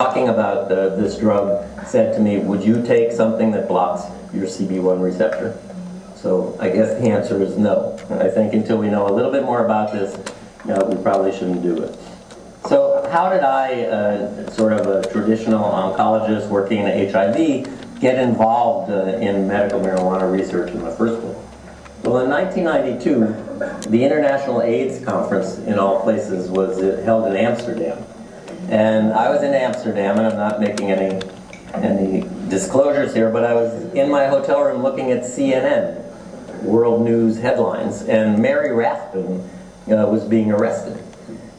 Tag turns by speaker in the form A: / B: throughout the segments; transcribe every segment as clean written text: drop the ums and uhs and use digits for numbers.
A: talking about this drug said to me, would you take something that blocks your CB1 receptor? So I guess the answer is no. I think until we know a little bit more about this, we probably shouldn't do it. So how did I, sort of a traditional oncologist working in HIV, get involved in medical marijuana research in the first place? Well, in 1992, the International AIDS Conference, in all places, was held in Amsterdam. And I was in Amsterdam, and I'm not making any disclosures here, but I was in my hotel room looking at CNN, world news headlines, and Mary Rathbun was being arrested.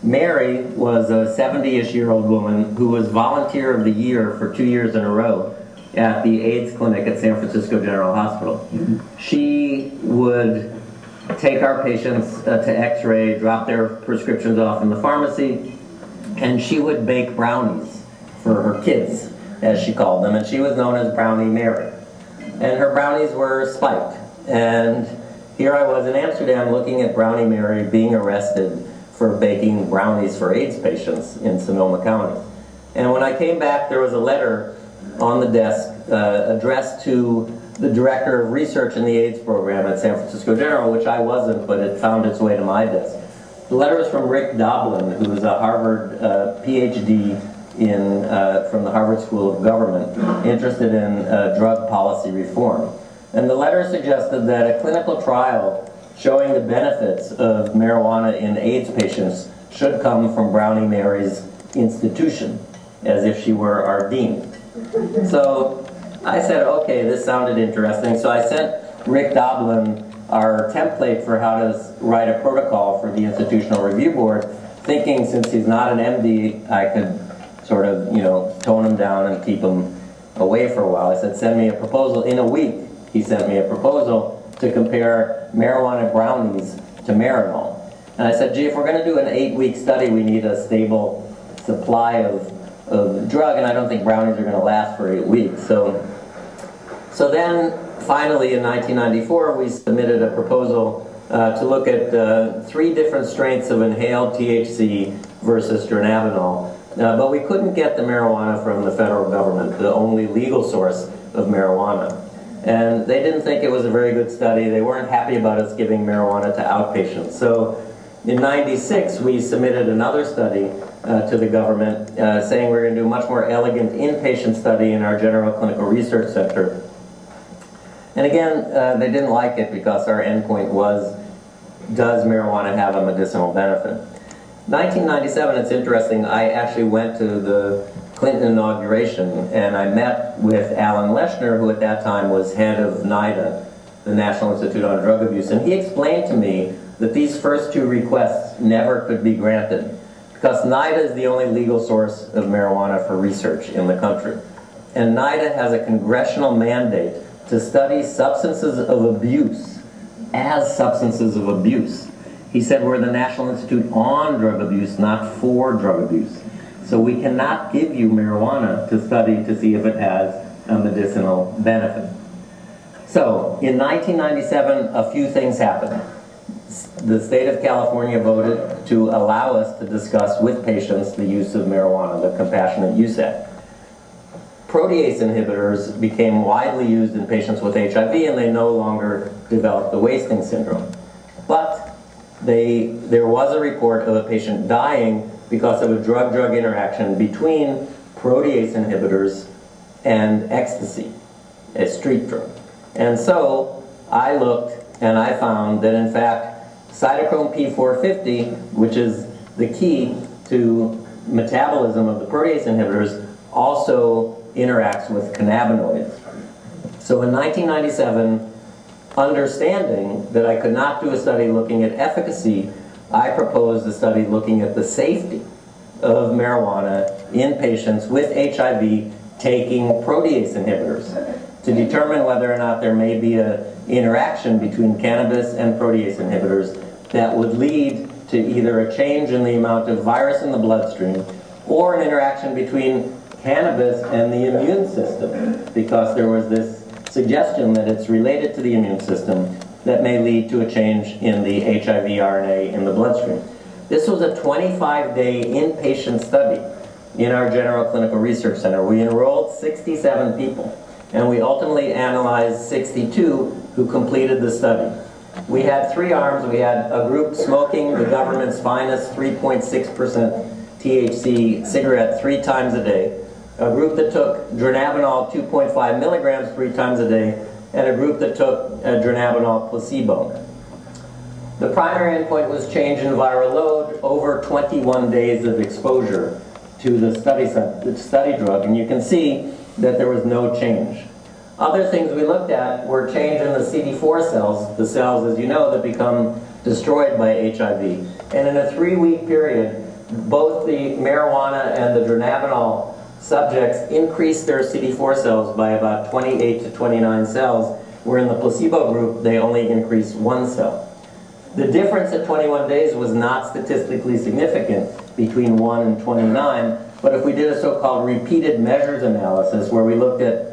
A: Mary was a 70-ish-year-old woman who was Volunteer of the Year for 2 years in a row at the AIDS clinic at San Francisco General Hospital. She would take our patients to X-ray, drop their prescriptions off in the pharmacy, and she would bake brownies for her kids, as she called them, and she was known as Brownie Mary. And her brownies were spiked. And here I was in Amsterdam looking at Brownie Mary being arrested for baking brownies for AIDS patients in Sonoma County. And when I came back, there was a letter on the desk addressed to the director of research in the AIDS program at San Francisco General, which I wasn't, but it found its way to my desk. The letter was from Rick Doblin, who was a Harvard PhD from the Harvard School of Government, interested in drug policy reform. And the letter suggested that a clinical trial showing the benefits of marijuana in AIDS patients should come from Brownie Mary's institution, as if she were our dean. So I said, okay, this sounded interesting. So I sent Rick Doblin our template for how to write a protocol for the Institutional Review Board, thinking since he's not an MD, I could sort of, tone him down and keep him away for a while. I said, send me a proposal. In a week, he sent me a proposal to compare marijuana brownies to Marinol. And I said, gee, if we're going to do an 8-week study, we need a stable supply of the drug, and I don't think brownies are going to last for 8 weeks. So then, finally, in 1994, we submitted a proposal to look at 3 different strengths of inhaled THC versus dronabinol. But we couldn't get the marijuana from the federal government, the only legal source of marijuana. And they didn't think it was a very good study. They weren't happy about us giving marijuana to outpatients. So in '96, we submitted another study to the government saying we're going to do a much more elegant inpatient study in our General Clinical Research Center. And again, they didn't like it because our endpoint was, does marijuana have a medicinal benefit? 1997, it's interesting, I actually went to the Clinton inauguration, and I met with Alan Leshner, who at that time was head of NIDA, the National Institute on Drug Abuse, and he explained to me that these first 2 requests never could be granted because NIDA is the only legal source of marijuana for research in the country. And NIDA has a congressional mandate to study substances of abuse as substances of abuse. He said we're the National Institute on Drug Abuse, not for drug abuse. So we cannot give you marijuana to study to see if it has a medicinal benefit. So in 1997, a few things happened. The state of California voted to allow us to discuss with patients the use of marijuana, the Compassionate Use Act. Protease inhibitors became widely used in patients with HIV, and they no longer developed the wasting syndrome. But there was a report of a patient dying because of a drug-drug interaction between protease inhibitors and ecstasy, a street drug. And so I looked and I found that in fact cytochrome P450, which is the key to metabolism of the protease inhibitors, also interacts with cannabinoids. So in 1997, understanding that I could not do a study looking at efficacy, I proposed a study looking at the safety of marijuana in patients with HIV taking protease inhibitors to determine whether or not there may be an interaction between cannabis and protease inhibitors that would lead to either a change in the amount of virus in the bloodstream or an interaction between cannabis and the immune system, because there was this suggestion that it's related to the immune system that may lead to a change in the HIV RNA in the bloodstream. This was a 25-day inpatient study in our General Clinical Research Center. We enrolled 67 people, and we ultimately analyzed 62 who completed the study. We had 3 arms. We had a group smoking the government's finest 3.6% THC cigarette 3 times a day, a group that took dronabinol 2.5 milligrams 3 times a day, and a group that took dronabinol placebo. The primary endpoint was change in viral load over 21 days of exposure to the study drug, and you can see that there was no change. Other things we looked at were change in the CD4 cells, the cells, as you know, that become destroyed by HIV. And in a 3-week period, both the marijuana and the dronabinol subjects increased their CD4 cells by about 28 to 29 cells, where in the placebo group, they only increased 1 cell. The difference at 21 days was not statistically significant between 1 and 29, but if we did a so-called repeated measures analysis, where we looked at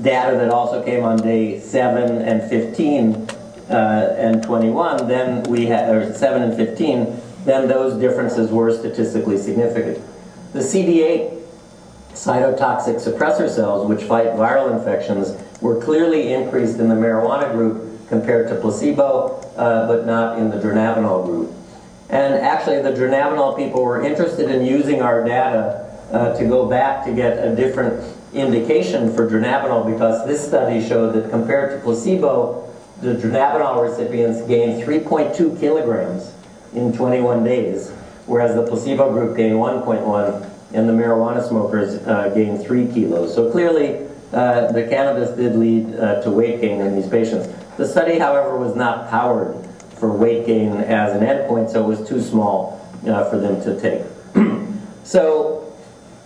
A: data that also came on day 7 and 15 and 21, then we had, or 7 and 15, then those differences were statistically significant. The CD8 cytotoxic suppressor cells, which fight viral infections, were clearly increased in the marijuana group compared to placebo, but not in the dronabinol group. And actually, the dronabinol people were interested in using our data to go back to get a different indication for dronabinol, because this study showed that compared to placebo, the dronabinol recipients gained 3.2 kilograms in 21 days, whereas the placebo group gained 1.1, and the marijuana smokers gained 3 kilos. So clearly, the cannabis did lead to weight gain in these patients. The study, however, was not powered for weight gain as an endpoint, so it was too small for them to take. So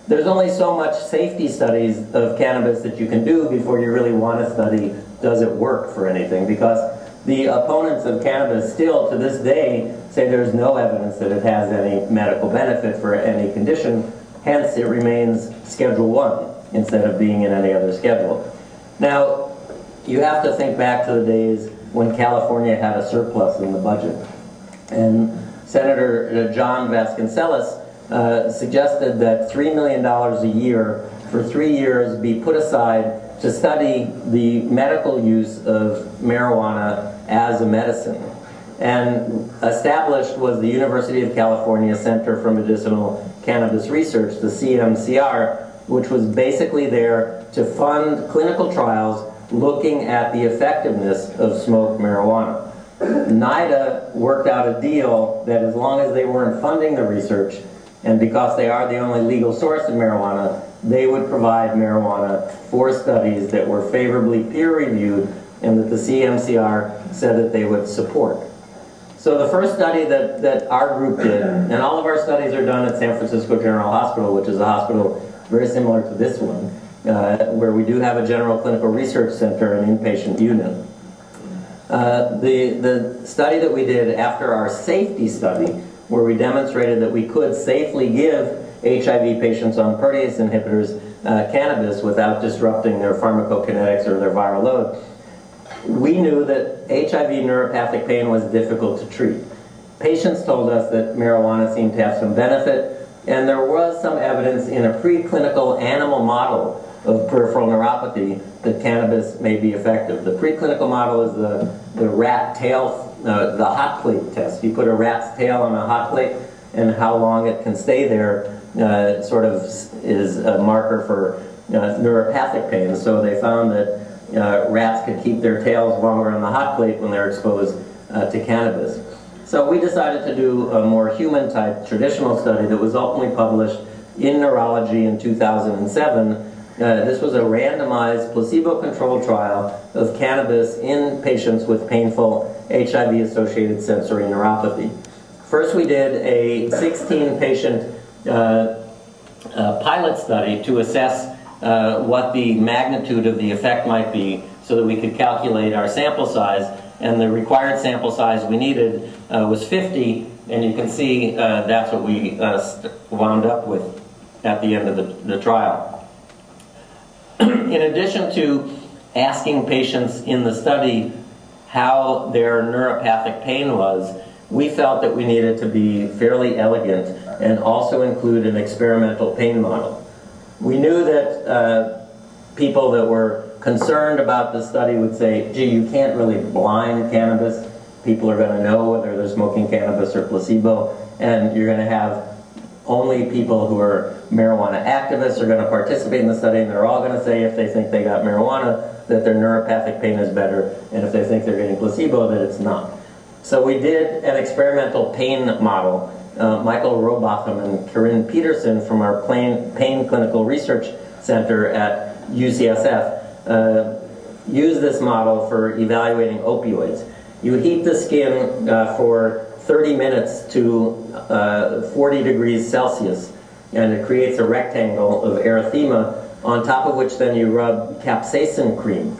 A: there's only so much safety studies of cannabis that you can do before you really want to study, does it work for anything? Because the opponents of cannabis still, to this day, say there's no evidence that it has any medical benefit for any condition, hence it remains Schedule 1 instead of being in any other schedule. Now, you have to think back to the days when California had a surplus in the budget. And Senator John Vasconcellos suggested that $3 million a year for 3 years be put aside to study the medical use of marijuana as a medicine. And established was the University of California Center for Medicinal Cannabis Research, the CMCR, which was basically there to fund clinical trials looking at the effectiveness of smoked marijuana. NIDA worked out a deal that as long as they weren't funding the research, and because they are the only legal source of marijuana, they would provide marijuana for studies that were favorably peer-reviewed and that the CMCR said that they would support. So the first study that our group did, and all of our studies are done at San Francisco General Hospital, which is a hospital very similar to this one, where we do have a General Clinical Research Center and inpatient unit. The study that we did after our safety study, where we demonstrated that we could safely give HIV patients on protease inhibitors cannabis without disrupting their pharmacokinetics or their viral load, we knew that HIV neuropathic pain was difficult to treat. Patients told us that marijuana seemed to have some benefit, and there was some evidence in a preclinical animal model of peripheral neuropathy that cannabis may be effective. The preclinical model is the rat tail, the hot plate test. You put a rat's tail on a hot plate, and how long it can stay there sort of is a marker for neuropathic pain. So they found that rats could keep their tails longer on the hot plate when they're exposed to cannabis. So we decided to do a more human-type traditional study that was ultimately published in Neurology in 2007. This was a randomized placebo-controlled trial of cannabis in patients with painful HIV-associated sensory neuropathy. First, we did a 16-patient pilot study to assess what the magnitude of the effect might be so that we could calculate our sample size. And the required sample size we needed was 50, and you can see that's what we wound up with at the end of the trial. In addition to asking patients in the study how their neuropathic pain was, we felt that we needed to be fairly elegant and also include an experimental pain model. We knew that people that were concerned about the study would say, gee, you can't really blind cannabis. People are going to know whether they're smoking cannabis or placebo, and you're going to have only people who are marijuana activists are going to participate in the study, and they're all going to say if they think they got marijuana that their neuropathic pain is better, and if they think they're getting placebo that it's not. So we did an experimental pain model. Michael Robotham and Corinne Peterson from our Pain Clinical Research Center at UCSF used this model for evaluating opioids. You heat the skin for 30 minutes to 40 degrees Celsius, and it creates a rectangle of erythema, on top of which then you rub capsaicin cream.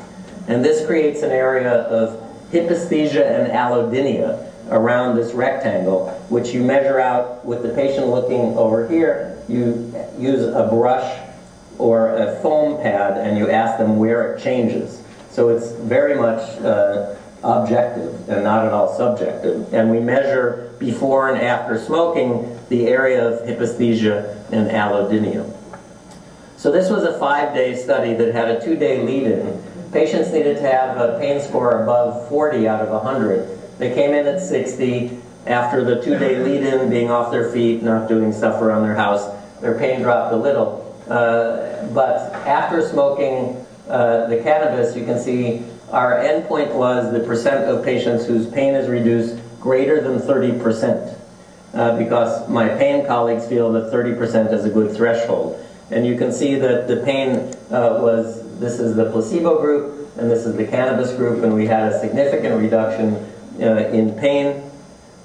A: And this creates an area of hyposthesia and allodynia around this rectangle, which you measure out with the patient looking over here. You use a brush or a foam pad and you ask them where it changes. So it's very much objective and not at all subjective. And we measure before and after smoking the area of hyposthesia and allodynia. So this was a 5-day study that had a 2-day lead-in. Patients needed to have a pain score above 40 out of 100. They came in at 60. After the 2-day lead-in, being off their feet, not doing stuff around their house, their pain dropped a little. But after smoking the cannabis, you can see our endpoint was the percent of patients whose pain is reduced greater than 30%, because my pain colleagues feel that 30% is a good threshold. And you can see that the pain this is the placebo group, and this is the cannabis group, and we had a significant reduction in pain.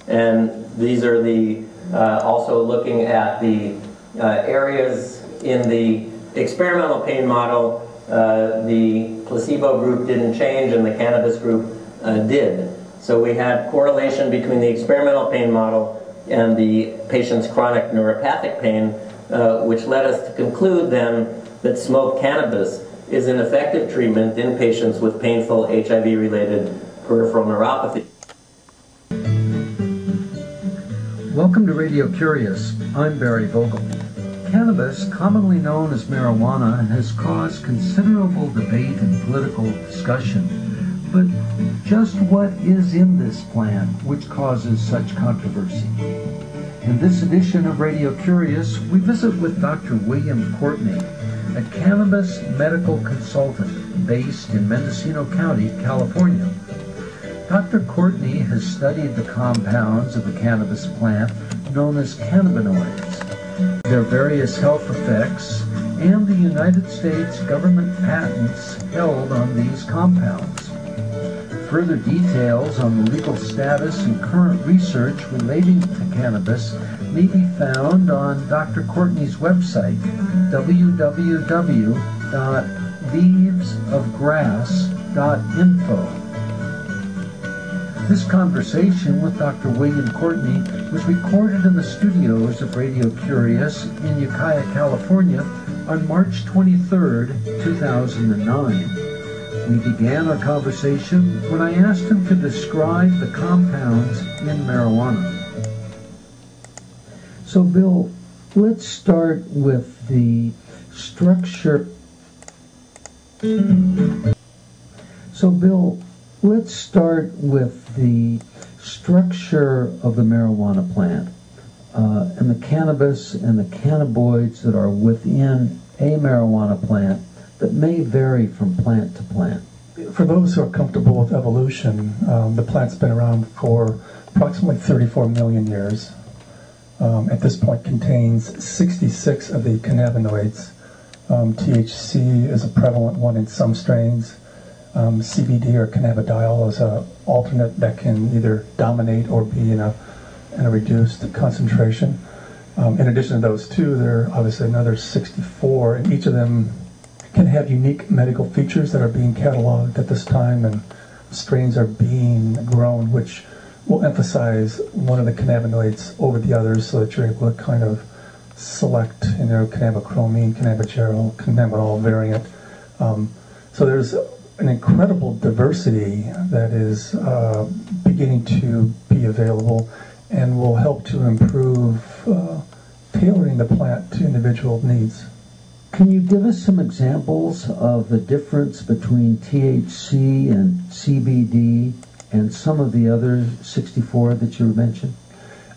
A: And these are the, also looking at the areas in the experimental pain model. The placebo group didn't change and the cannabis group did. So we had correlation between the experimental pain model and the patient's chronic neuropathic pain, which led us to conclude then that smoked cannabis is an effective treatment in patients with painful HIV-related peripheral neuropathy.
B: Welcome to Radio Curious. I'm Barry Vogel. Cannabis, commonly known as marijuana, has caused considerable debate and political discussion. But just what is in this plant which causes such controversy? In this edition of Radio Curious, we visit with Dr. William Courtney, a cannabis medical consultant based in Mendocino County, California. Dr. Courtney has studied the compounds of the cannabis plant known as cannabinoids, their various health effects, and the United States government patents held on these compounds. Further details on the legal status and current research relating to cannabis may be found on Dr. Courtney's website, www.leavesofgrass.info. This conversation with Dr. William Courtney was recorded in the studios of Radio Curious in Ukiah, California on March 23, 2009. We began our conversation when I asked him to describe the compounds in marijuana. So, Bill, let's start with the structure. Let's start with the structure of the marijuana plant and the cannabis and the cannabinoids that are within a marijuana plant that may vary from plant to plant.
C: For those who are comfortable with evolution, the plant's been around for approximately 34 million years. At this point contains 66 of the cannabinoids. THC is a prevalent one in some strains. CBD or cannabidiol is an alternate that can either dominate or be in a reduced concentration. In addition to those two, there are obviously another 64, and each of them can have unique medical features that are being cataloged at this time, and strains are being grown which will emphasize one of the cannabinoids over the others so that you're able to kind of select, cannabichromine, cannabigerol, cannabinol variant. So there's an incredible diversity that is beginning to be available and will help to improve tailoring the plant to individual needs.
B: Can you give us some examples of the difference between THC and CBD and some of the other 64 that you mentioned?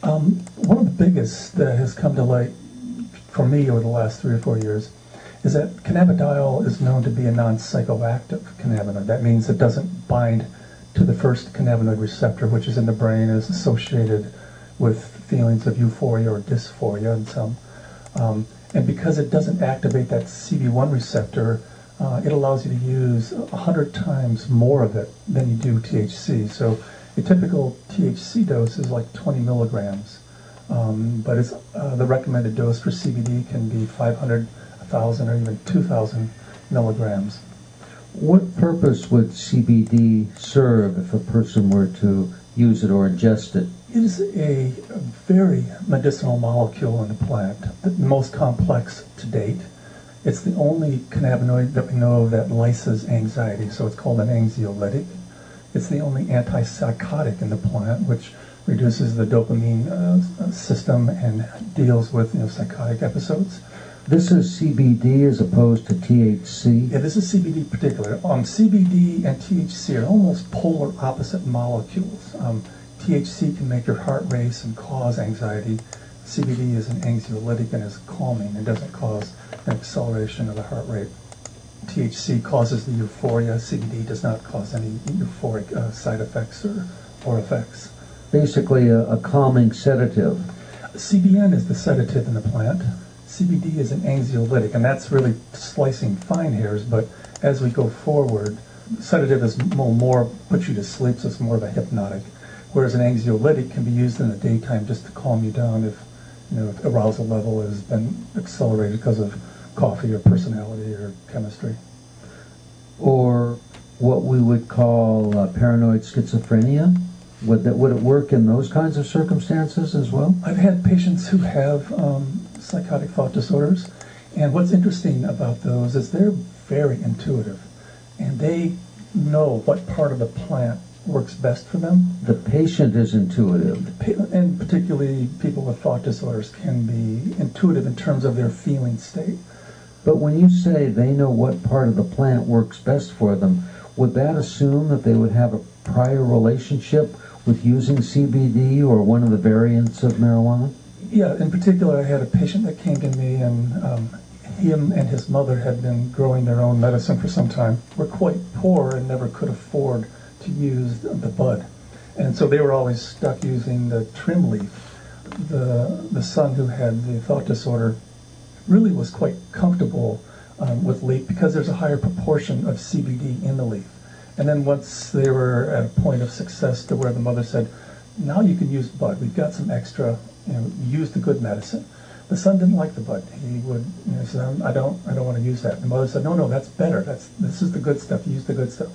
C: One of the biggest that has come to light for me over the last 3 or 4 years is that cannabidiol is known to be a non-psychoactive cannabinoid. That means it doesn't bind to the first cannabinoid receptor, which is in the brain, is associated with feelings of euphoria or dysphoria and some. And because it doesn't activate that CB1 receptor, it allows you to use 100 times more of it than you do THC. So a typical THC dose is like 20 milligrams, but it's, the recommended dose for CBD can be 500, 1,000, or even 2,000 milligrams.
B: What purpose would CBD serve if a person were to use it or ingest it?
C: It is a very medicinal molecule in the plant, the most complex to date. It's the only cannabinoid that we know of that lyses anxiety, so it's called an anxiolytic. It's the only antipsychotic in the plant, which reduces the dopamine system and deals with psychotic episodes.
B: This is CBD as opposed to THC?
C: Yeah, this is CBD in particular. CBD and THC are almost polar opposite molecules. THC can make your heart race and cause anxiety. CBD is an anxiolytic and is calming and doesn't cause an acceleration of the heart rate. THC causes the euphoria. CBD does not cause any euphoric side effects or effects.
B: Basically a calming sedative.
C: CBN is the sedative in the plant. CBD is an anxiolytic, and that's really slicing fine hairs, but as we go forward, sedative is more puts you to sleep, so it's more of a hypnotic, whereas an anxiolytic can be used in the daytime just to calm you down if if arousal level has been accelerated because of coffee or personality or chemistry.
B: Or what we would call paranoid schizophrenia? Would it work in those kinds of circumstances as well?
C: I've had patients who have psychotic thought disorders, and what's interesting about those is they're very intuitive, and they know what part of the plant works best for them.
B: The patient is intuitive.
C: And particularly people with thought disorders can be intuitive in terms of their feeling state.
B: But when you say they know what part of the plant works best for them, would that assume that they would have a prior relationship with using CBD or one of the variants of marijuana?
C: Yeah, in particular, I had a patient that came to me, and him and his mother had been growing their own medicine for some time, were quite poor and never could afford to use the bud. And so they were always stuck using the trim leaf. The son who had the thought disorder really was quite comfortable with leaf because there's a higher proportion of CBD in the leaf. And then once they were at a point of success to where the mother said, now you can use bud, we've got some extra, use the good medicine. The son didn't like the bud. He would, say, I don't want to use that. The mother said, no, that's better. This is the good stuff. Use the good stuff.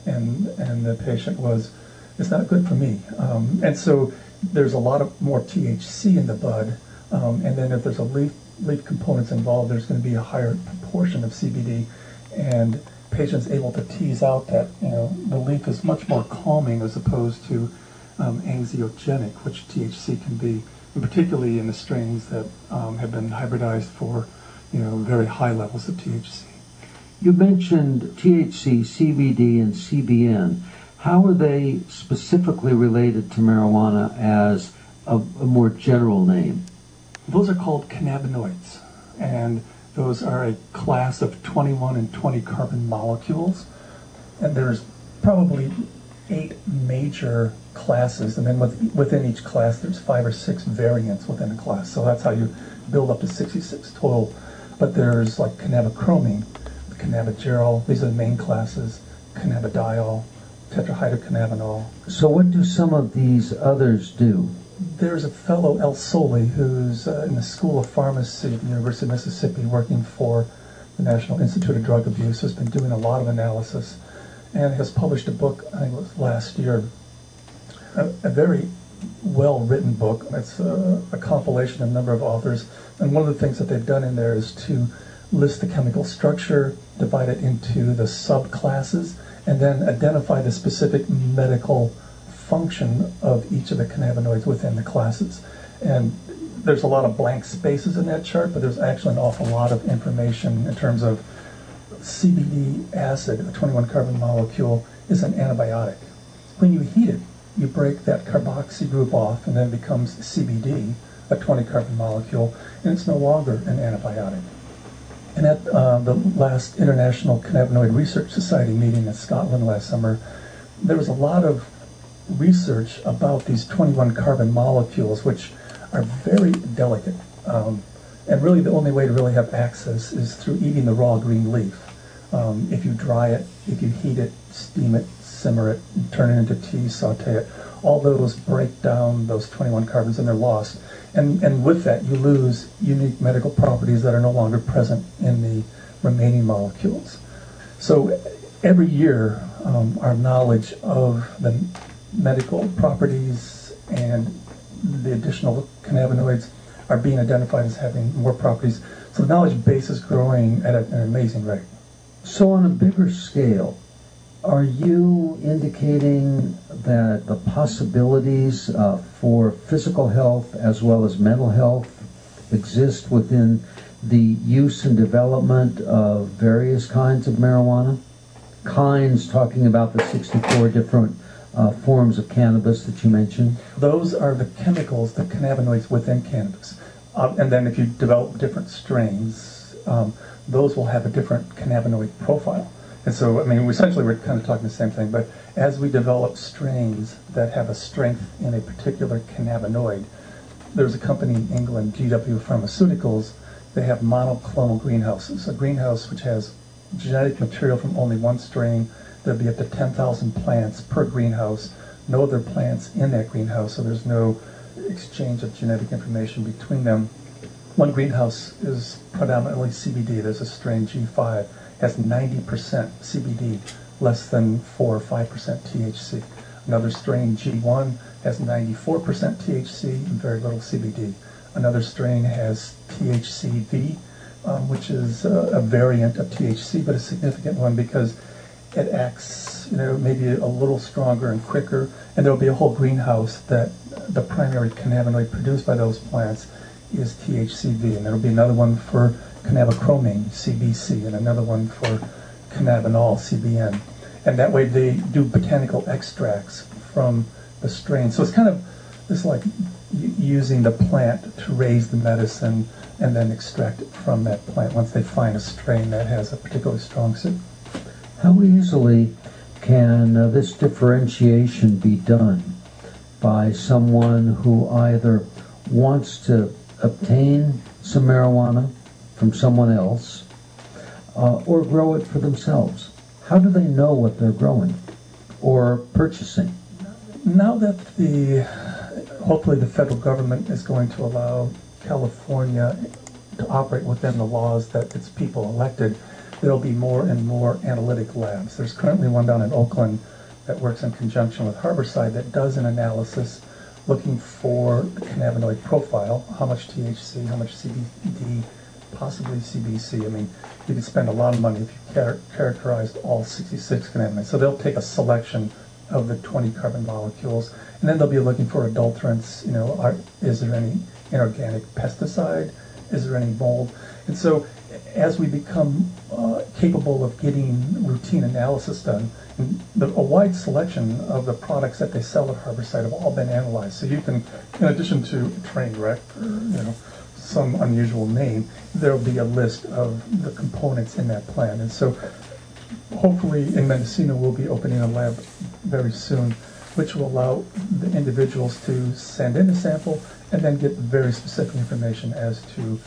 C: And the patient was, it's not good for me. And so there's a lot of more THC in the bud. And then if there's a leaf components involved, there's going to be a higher proportion of CBD. And patients able to tease out that the leaf is much more calming as opposed to anxiogenic, which THC can be, and particularly in the strains that have been hybridized for very high levels of THC.
B: You mentioned THC, CBD, and CBN. How are they specifically related to marijuana as a more general name?
C: Those are called cannabinoids, and those are a class of 21 and 20 carbon molecules, and there's probably 8 major classes, and then within each class there's 5 or 6 variants within a class, so that's how you build up to 66 total. But there's like cannabichromene, cannabigerol, these are the main classes, cannabidiol, tetrahydrocannabinol.
B: So what do some of these others do?
C: There's a fellow, El Soli, who's in the School of Pharmacy at the University of Mississippi working for the National Institute of Drug Abuse, has been doing a lot of analysis and has published a book, I think it was last year, a very well-written book. It's a compilation of a number of authors, and one of the things that they've done in there is to list the chemical structure, divide it into the subclasses, and then identify the specific medical function of each of the cannabinoids within the classes. And there's a lot of blank spaces in that chart, but there's actually an awful lot of information in terms of CBD acid, a 21 carbon molecule, is an antibiotic. When you heat it, you break that carboxy group off, and then it becomes CBD, a 20 carbon molecule, and it's no longer an antibiotic. And at the last International Cannabinoid Research Society meeting in Scotland last summer, there was a lot of research about these 21 carbon molecules, which are very delicate. And really the only way to really have access is through eating the raw green leaf. If you dry it, if you heat it, steam it, simmer it, turn it into tea, saute it, all those break down those 21 carbons and they're lost. And with that, you lose unique medical properties that are no longer present in the remaining molecules. So every year, our knowledge of the medical properties and the additional cannabinoids are being identified as having more properties. So the knowledge base is growing at an amazing rate.
B: So on a bigger scale, are you indicating that the possibilities for physical health as well as mental health exist within the use and development of various kinds of marijuana? Kinds, talking about the 64 different forms of cannabis that you mentioned?
C: Those are the chemicals, the cannabinoids within cannabis. And then if you develop different strains, those will have a different cannabinoid profile. And so, I mean, essentially we're kind of talking the same thing, but as we develop strains that have a strength in a particular cannabinoid, there's a company in England, GW Pharmaceuticals, they have monoclonal greenhouses, a greenhouse which has genetic material from only one strain. There'll be up to 10,000 plants per greenhouse, no other plants in that greenhouse, so there's no exchange of genetic information between them. One greenhouse is predominantly CBD. There's a strain G5, has 90% CBD, less than 4 or 5% THC. Another strain G1 has 94% THC and very little CBD. Another strain has THCV, which is a variant of THC, but a significant one because it acts, maybe a little stronger and quicker, and there'll be a whole greenhouse that the primary cannabinoid produced by those plants is THCV, and there'll be another one for cannabichromene, CBC, and another one for cannabinol, CBN. And that way they do botanical extracts from the strain. So it's kind of, it's like using the plant to raise the medicine and then extract it from that plant once they find a strain that has a particularly strong suit.
B: How easily can this differentiation be done by someone who either wants to obtain some marijuana from someone else or grow it for themselves? How do they know what they're growing or purchasing?
C: Now that hopefully the federal government is going to allow California to operate within the laws that its people elected, there'll be more and more analytic labs. There's currently one down in Oakland that works in conjunction with Harborside that does an analysis looking for the cannabinoid profile, how much THC, how much CBD, possibly CBC. I mean, you could spend a lot of money if you characterized all 66 cannabinoids. So they'll take a selection of the 20 carbon molecules, and then they'll be looking for adulterants. Is there any inorganic pesticide? Is there any mold? And so as we become capable of getting routine analysis done, a wide selection of the products that they sell at Harborside have all been analyzed. So you can, in addition to train wreck or some unusual name, there'll be a list of the components in that plant. And so hopefully in Mendocino we'll be opening a lab very soon, which will allow the individuals to send in a sample and then get very specific information as to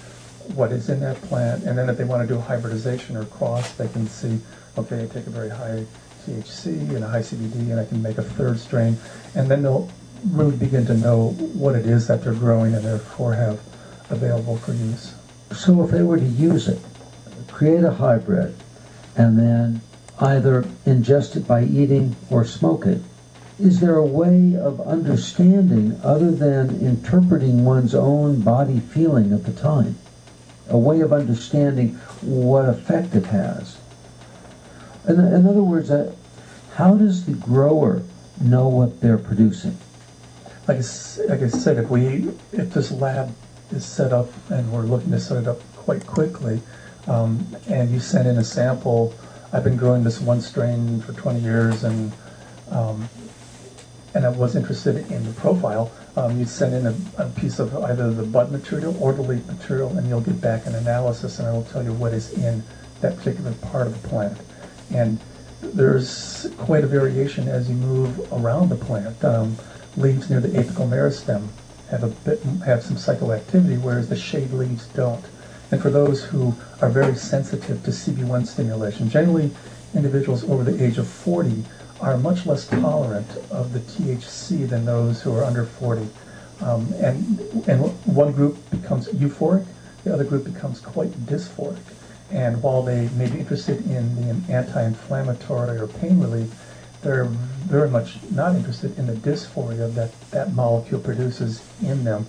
C: what is in that plant. And then if they want to do a hybridization or cross, they can see, okay, I take a very high THC and a high CBD and I can make a third strain. And then they'll really begin to know what it is that they're growing and therefore have available for use.
B: So if they were to use it, create a hybrid, and then either ingest it by eating or smoke it, is there a way of understanding other than interpreting one's own body feeling at the time? A way of understanding what effect it has? In other words, how does the grower know what they're producing?
C: Like I said, if this lab is set up, and we're looking to set it up quite quickly. And you send in a sample. I've been growing this one strain for 20 years, and I was interested in the profile. You send in a piece of either the bud material or the leaf material, and you'll get back an analysis, and I will tell you what is in that particular part of the plant. And there's quite a variation as you move around the plant. Leaves near the apical meristem have some psychoactivity, whereas the shade leaves don't. And for those who are very sensitive to CB1 stimulation, generally individuals over the age of 40 are much less tolerant of the THC than those who are under 40. And one group becomes euphoric, the other group becomes quite dysphoric. And while they may be interested in the anti-inflammatory or pain relief, they're very much not interested in the dysphoria that molecule produces in them.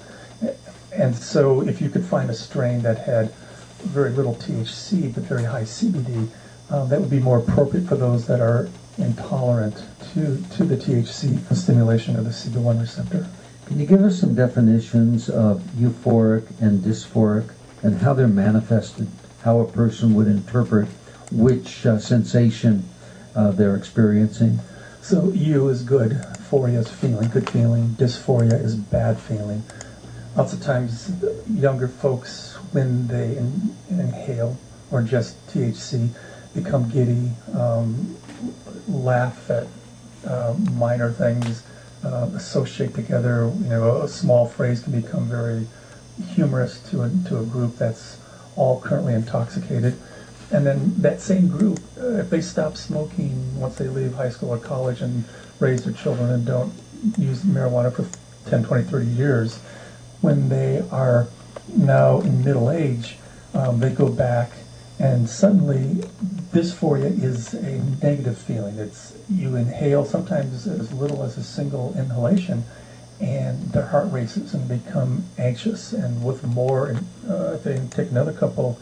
C: And so if you could find a strain that had very little THC but very high CBD, that would be more appropriate for those that are intolerant to the THC stimulation of the CB1 receptor.
B: Can you give us some definitions of euphoric and dysphoric and how they're manifested, how a person would interpret which sensation they're experiencing?
C: So eu is good, phoria is feeling, good feeling, dysphoria is bad feeling. Lots of times younger folks, when they inhale or ingest THC, become giddy, laugh at minor things, associate together. You know, a small phrase can become very humorous to a group that's all currently intoxicated. And then that same group, if they stop smoking once they leave high school or college and raise their children and don't use marijuana for 10, 20, 30 years, when they are now in middle age, they go back and suddenly dysphoria is a negative feeling. It's you inhale sometimes as little as a single inhalation, and their heart races and become anxious. And with more, if they take another couple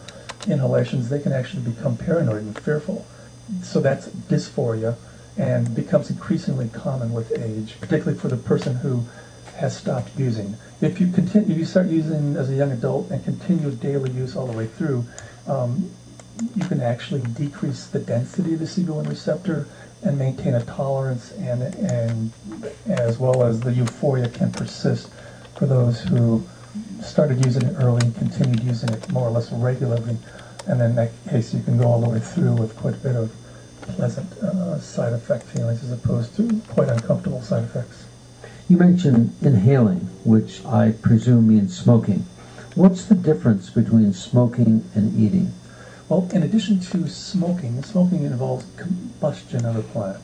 C: inhalations, they can actually become paranoid and fearful. So that's dysphoria, and becomes increasingly common with age, particularly for the person who has stopped using. If you start using as a young adult and continue daily use all the way through, you can actually decrease the density of the CB1 receptor and maintain a tolerance, and as well as the euphoria can persist for those who started using it early and continued using it more or less regularly. And then in that case, you can go all the way through with quite a bit of pleasant side effect feelings as opposed to quite uncomfortable side effects.
B: You mentioned inhaling, which I presume means smoking. What's the difference between smoking and eating?
C: Well, in addition to smoking involves combustion of the plant.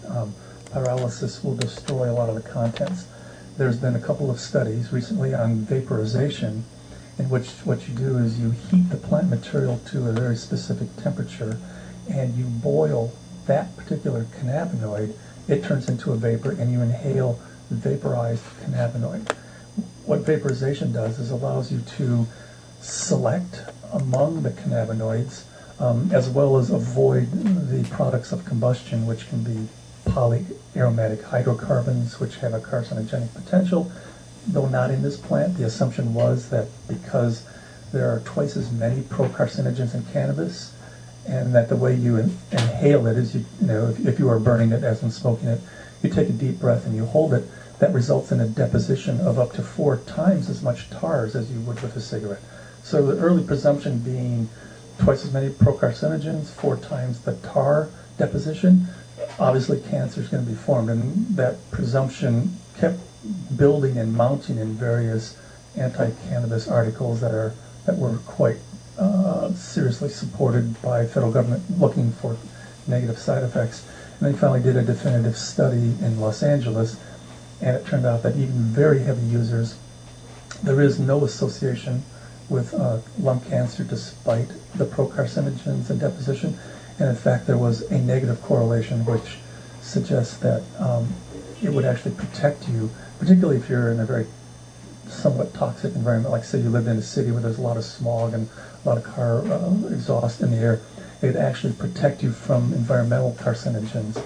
C: Pyrolysis will destroy a lot of the contents. There's been a couple of studies recently on vaporization, in which what you do is you heat the plant material to a very specific temperature, and you boil that particular cannabinoid. It turns into a vapor, and you inhale vaporized cannabinoid. What vaporization does is allows you to select among the cannabinoids, as well as avoid the products of combustion, which can be polyaromatic hydrocarbons, which have a carcinogenic potential. Though not in this plant, the assumption was that because there are twice as many procarcinogens in cannabis, and that the way you inhale it is, if you are burning it as in smoking it, you take a deep breath and you hold it, that results in a deposition of up to 4 times as much tars as you would with a cigarette. So the early presumption being twice as many procarcinogens, 4 times the tar deposition, obviously cancer is going to be formed. And that presumption kept building and mounting in various anti-cannabis articles that were quite seriously supported by federal government looking for negative side effects. And they finally did a definitive study in Los Angeles, and it turned out that even very heavy users, there is no association with lung cancer despite the procarcinogens and deposition. And in fact, there was a negative correlation which suggests that it would actually protect you, particularly if you're in a very somewhat toxic environment, like say you lived in a city where there's a lot of smog and a lot of car exhaust in the air. It would actually protect you from environmental carcinogens.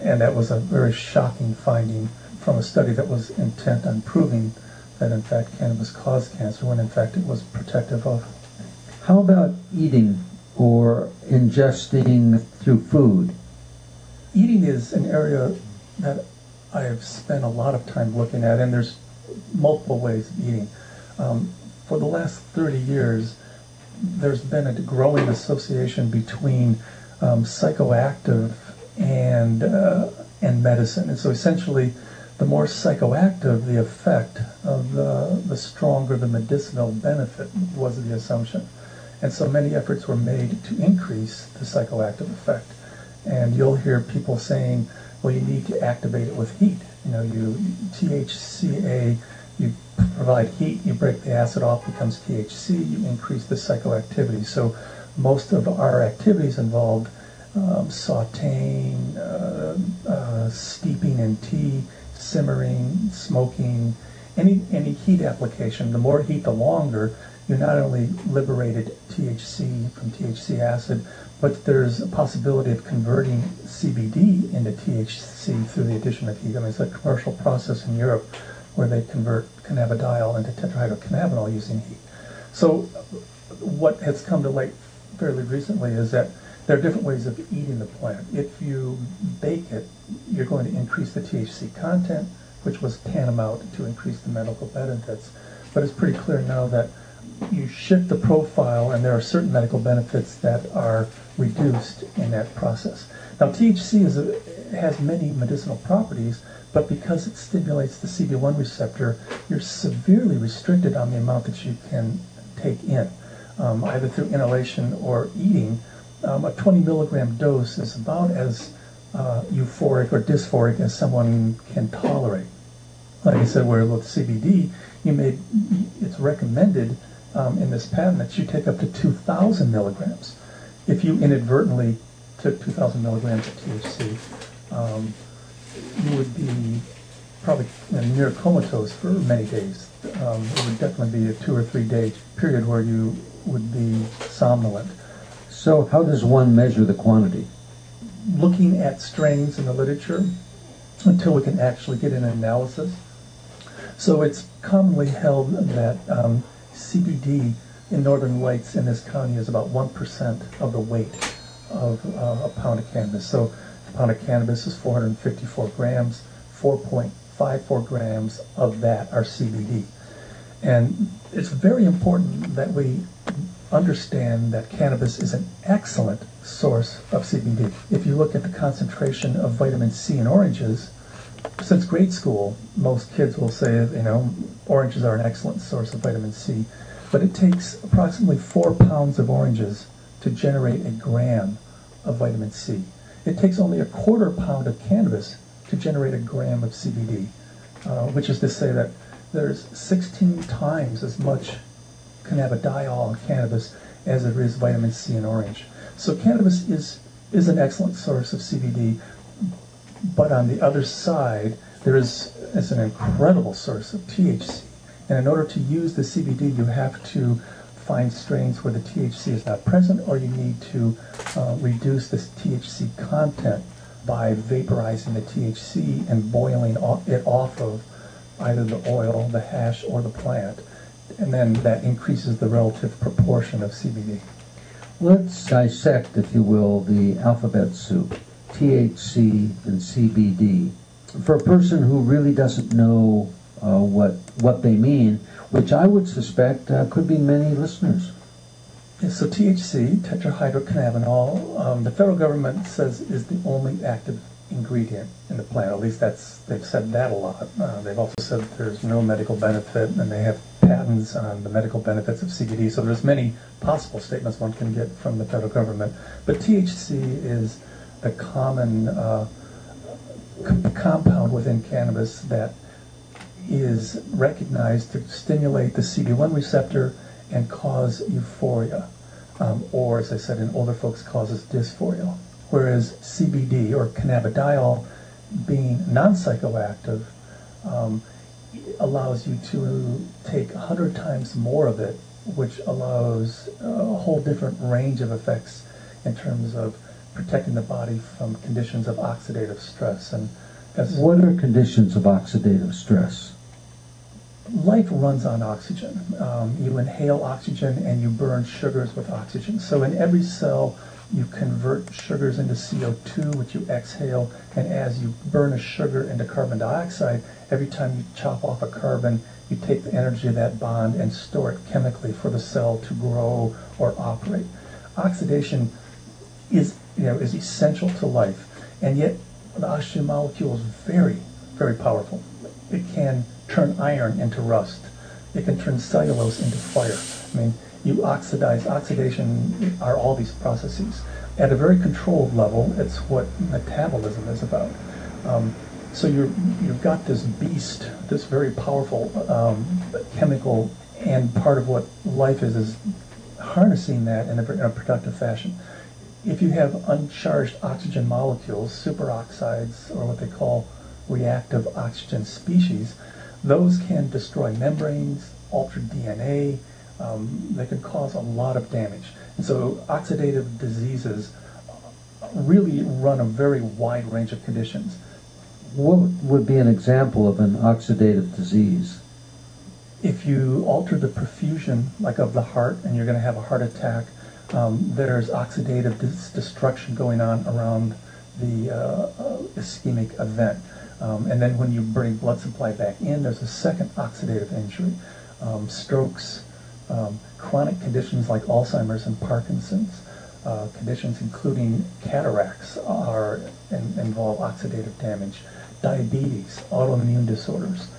C: And that was a very shocking finding from a study that was intent on proving that in fact cannabis caused cancer when in fact it was protective of.
B: How about eating or ingesting through food?
C: Eating is an area that I have spent a lot of time looking at, and there's multiple ways of eating. For the last 30 years, there's been a growing association between psychoactive and medicine. And so essentially, the more psychoactive the effect of the stronger the medicinal benefit was the assumption. And so many efforts were made to increase the psychoactive effect. And you'll hear people saying, well, you need to activate it with heat. You know, THCA, you provide heat, you break the acid off, becomes THC, you increase the psychoactivity. So most of our activities involved sauteing, steeping in tea, simmering, smoking, any heat application. The more heat, the longer. You not only liberated THC from THC acid, but there's a possibility of converting CBD into THC through the addition of heat. I mean, it's a commercial process in Europe where they convert cannabidiol into tetrahydrocannabinol using heat. So what has come to light fairly recently is that there are different ways of eating the plant. If you bake it, you're going to increase the THC content, which was tantamount to increase the medical benefits. But it's pretty clear now that you shift the profile, and there are certain medical benefits that are reduced in that process. Now, THC has many medicinal properties, but because it stimulates the CB1 receptor, you're severely restricted on the amount that you can take in, either through inhalation or eating. A 20 milligram dose is about as euphoric or dysphoric as someone can tolerate. Like I said, where with CBD, it's recommended in this patent that you take up to 2,000 milligrams. If you inadvertently took 2,000 milligrams of THC, you would be probably near comatose for many days. It would definitely be a 2 or 3 day period where you would be somnolent.
B: So how does one measure the quantity?
C: Looking at strains in the literature until we can actually get an analysis. So it's commonly held that CBD in northern lights in this county is about 1% of the weight of a pound of cannabis. So a pound of cannabis is 454 grams, 4.54 grams of that are CBD. And it's very important that we understand that cannabis is an excellent source of CBD. If you look at the concentration of vitamin C in oranges, since grade school, most kids will say, you know, oranges are an excellent source of vitamin C. But it takes approximately 4 pounds of oranges to generate a gram of vitamin C. It takes only a quarter pound of cannabis to generate a gram of CBD, which is to say that there's 16 times as much cannabidiol in cannabis as there is vitamin C in orange. So cannabis is an excellent source of CBD, but on the other side, it's an incredible source of THC. And in order to use the CBD, you have to find strains where the THC is not present, or you need to reduce this THC content by vaporizing the THC and boiling it off of either the oil, the hash, or the plant. And then that increases the relative proportion of CBD.
B: Let's dissect, if you will, the alphabet soup, THC and CBD. For a person who really doesn't know what they mean, which I would suspect could be many listeners.
C: Yeah, so THC, tetrahydrocannabinol, the federal government says is the only active ingredient in the plant. At least they've said that a lot. They've also said that there's no medical benefit, and they have patents on the medical benefits of CBD. So there's many possible statements one can get from the federal government. But THC is the common compound within cannabis that is recognized to stimulate the CB1 receptor and cause euphoria, or as I said in older folks, causes dysphoria. Whereas CBD, or cannabidiol, being non-psychoactive, allows you to take 100 times more of it, which allows a whole different range of effects in terms of protecting the body from conditions of oxidative stress. And
B: what are conditions of oxidative stress?
C: life runs on oxygen. You inhale oxygen and you burn sugars with oxygen. So in every cell, you convert sugars into CO2, which you exhale, and as you burn a sugar into carbon dioxide, every time you chop off a carbon, you take the energy of that bond and store it chemically for the cell to grow or operate. Oxidation is essential to life, and yet the oxygen molecule is very, very powerful. It can turn iron into rust. It can turn cellulose into fire. I mean, you oxidize. Oxidation are all these processes. At a very controlled level, it's what metabolism is about. So you've got this beast, this very powerful chemical, and part of what life is harnessing that in a productive fashion. If you have uncharged oxygen molecules, superoxides, or what they call reactive oxygen species, those can destroy membranes, alter DNA. They can cause a lot of damage. And so oxidative diseases really run a very wide range of conditions.
B: What would be an example of an oxidative disease?
C: If you alter the perfusion, like of the heart, and you're going to have a heart attack, there's oxidative destruction going on around the ischemic event. And then when you bring blood supply back in, there's a second oxidative injury. Strokes, chronic conditions like Alzheimer's and Parkinson's, conditions including cataracts involve oxidative damage. Diabetes, autoimmune disorders,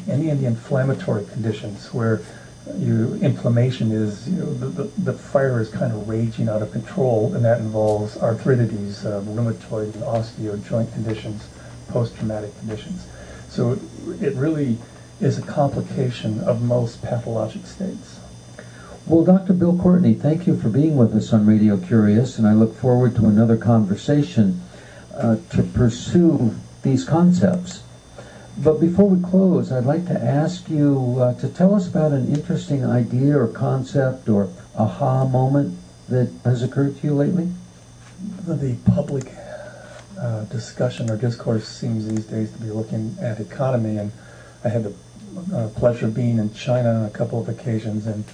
C: any of the inflammatory conditions where inflammation is, the fire is kind of raging out of control, and that involves arthritides, rheumatoid and osteo joint conditions, post-traumatic conditions. So it really is a complication of most pathologic states.
B: Well, Dr. Bill Courtney, thank you for being with us on Radio Curious, and I look forward to another conversation to pursue these concepts. But before we close, I'd like to ask you to tell us about an interesting idea or concept or aha moment that has occurred to you lately.
C: The public discussion or discourse seems these days to be looking at economy, and I had the pleasure of being in China on a couple of occasions, and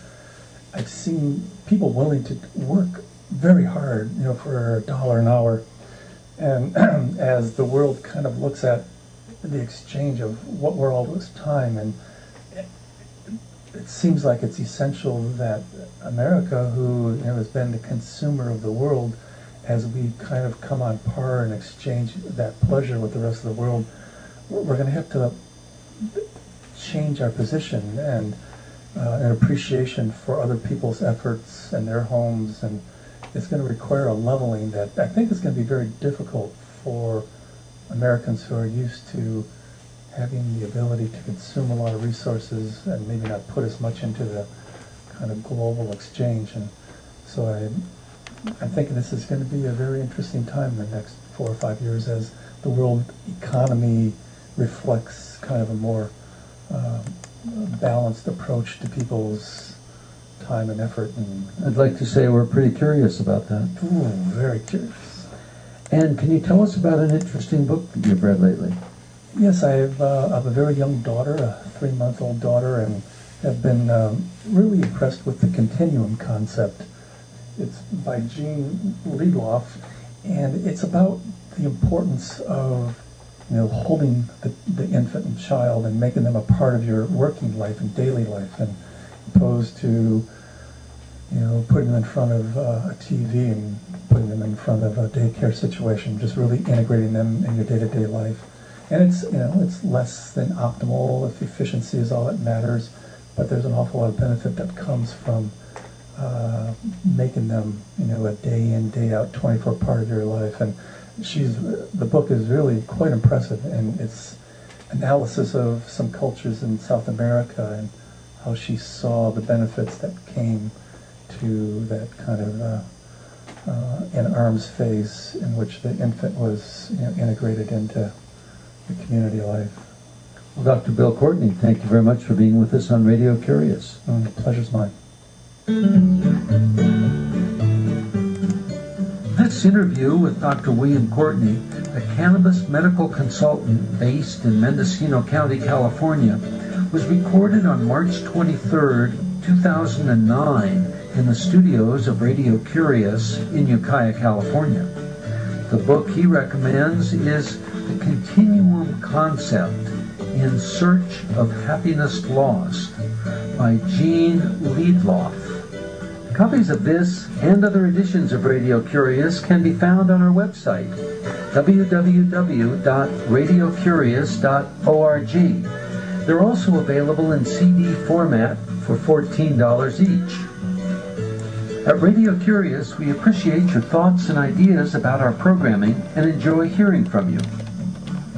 C: I've seen people willing to work very hard, for $1 an hour. And as the world kind of looks at the exchange of what were all this time, and it seems like it's essential that America, who has been the consumer of the world, as we kind of come on par and exchange that pleasure with the rest of the world, we're going to have to change our position and an appreciation for other people's efforts and their homes, and it's going to require a leveling that I think is going to be very difficult for Americans who are used to having the ability to consume a lot of resources and maybe not put as much into the kind of global exchange. And so I'm thinking this is going to be a very interesting time in the next 4 or 5 years as the world economy reflects kind of a more balanced approach to people's time and effort. And
B: I'd like to say we're pretty curious about that.
C: Ooh, very curious.
B: And can you tell us about an interesting book that you've read lately?
C: Yes, I have a very young daughter, a 3-month-old daughter, and have been really impressed with the continuum concept. It's by Jean Liedloff, and it's about the importance of holding the infant and child and making them a part of your working life and daily life, and opposed to putting them in front of a TV and putting them in front of a daycare situation, just really integrating them in your day-to-day life. And it's less than optimal if efficiency is all that matters, but there's an awful lot of benefit that comes from making them a day in, day out, 24 part of your life. And the book is really quite impressive, and it's analysis of some cultures in South America and how she saw the benefits that came to that kind of in arms phase in which the infant was integrated into the community life.
B: Well, Dr. Bill Courtney, thank you very much for being with us on Radio Curious.
C: The pleasure's mine.
B: This interview with Dr. William Courtney, a cannabis medical consultant based in Mendocino County, California, was recorded on March 23rd, 2009 in the studios of Radio Curious in Ukiah, California. The book he recommends is The Continuum Concept in Search of Happiness Lost by Gene Liedloff. Copies of this and other editions of Radio Curious can be found on our website, www.radiocurious.org. They're also available in CD format for $14 each. At Radio Curious, we appreciate your thoughts and ideas about our programming and enjoy hearing from you.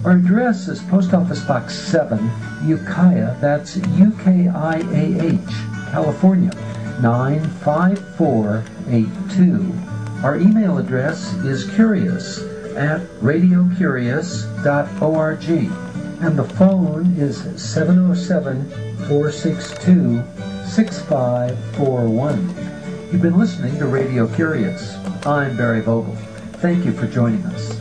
B: Our address is Post Office Box 7, Ukiah, that's UKIAH, California, 95482. Our email address is curious@radiocurious.org, and the phone is 707-462-6541. You've been listening to Radio Curious. I'm Barry Vogel. Thank you for joining us.